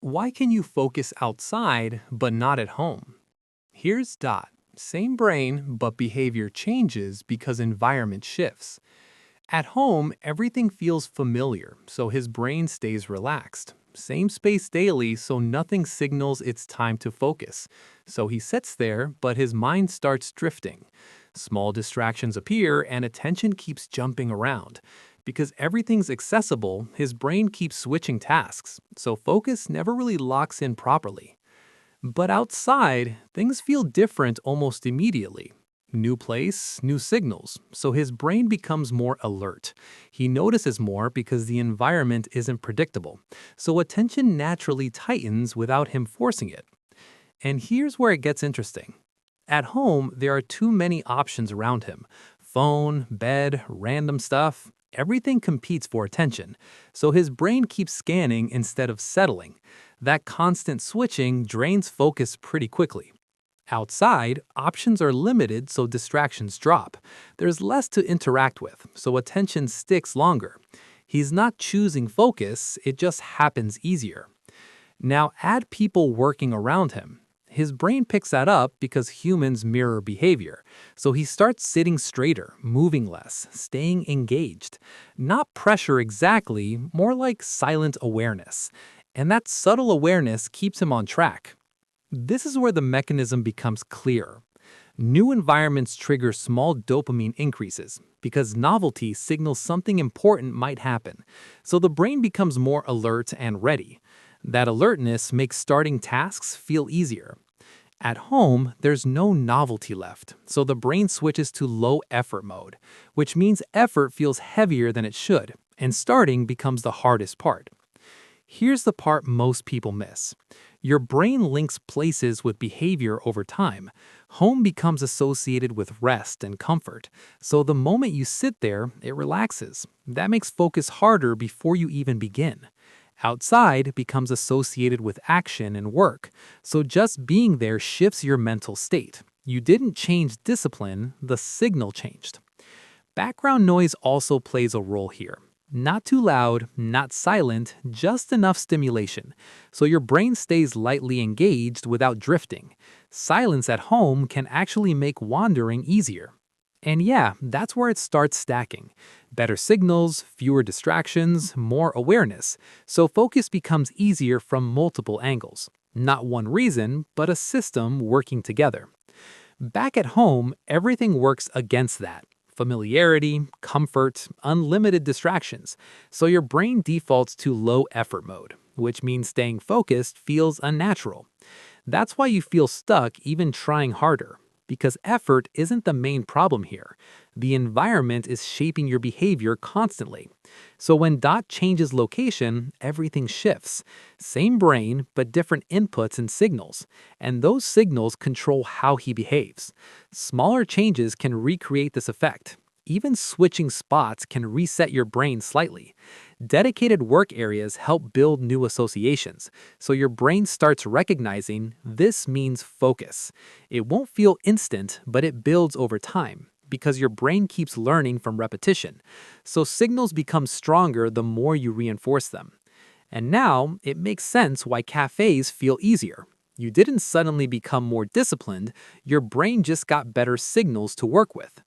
Why can you focus outside but not at home? Here's Dot. Same brain, but behavior changes because environment shifts. At home, everything feels familiar, so his brain stays relaxed. Same space daily, so nothing signals it's time to focus. So he sits there, but his mind starts drifting. Small distractions appear, and attention keeps jumping around. Because everything's accessible, his brain keeps switching tasks, so focus never really locks in properly. But outside, things feel different almost immediately. New place, new signals, so his brain becomes more alert. He notices more because the environment isn't predictable, so attention naturally tightens without him forcing it. And here's where it gets interesting. At home, there are too many options around him: phone, bed, random stuff. Everything competes for attention, so his brain keeps scanning instead of settling. That constant switching drains focus pretty quickly. Outside, options are limited, so distractions drop. There's less to interact with, so attention sticks longer. He's not choosing focus, it just happens easier. Now add people working around him. His brain picks that up because humans mirror behavior. So he starts sitting straighter, moving less, staying engaged. Not pressure exactly, more like silent awareness. And that subtle awareness keeps him on track. This is where the mechanism becomes clear. New environments trigger small dopamine increases because novelty signals something important might happen. So the brain becomes more alert and ready. That alertness makes starting tasks feel easier. At home, there's no novelty left, so the brain switches to low effort mode, which means effort feels heavier than it should, and starting becomes the hardest part. Here's the part most people miss. Your brain links places with behavior over time. Home becomes associated with rest and comfort, so the moment you sit there, it relaxes. That makes focus harder before you even begin. Outside becomes associated with action and work, so just being there shifts your mental state. You didn't change discipline, the signal changed. Background noise also plays a role here. Not too loud, not silent, just enough stimulation, so your brain stays lightly engaged without drifting. Silence at home can actually make wandering easier. And yeah, that's where it starts stacking. Better signals, fewer distractions, more awareness, so focus becomes easier from multiple angles. Not one reason, but a system working together. Back at home, everything works against that: familiarity, comfort, unlimited distractions. So your brain defaults to low effort mode, which means staying focused feels unnatural. That's why you feel stuck even trying harder, because effort isn't the main problem here. The environment is shaping your behavior constantly. So when Dot changes location, everything shifts. Same brain, but different inputs and signals. And those signals control how he behaves. Smaller changes can recreate this effect. Even switching spots can reset your brain slightly. Dedicated work areas help build new associations, so your brain starts recognizing this means focus. It won't feel instant, but it builds over time because your brain keeps learning from repetition. So signals become stronger the more you reinforce them. And now it makes sense why cafes feel easier. You didn't suddenly become more disciplined, your brain just got better signals to work with.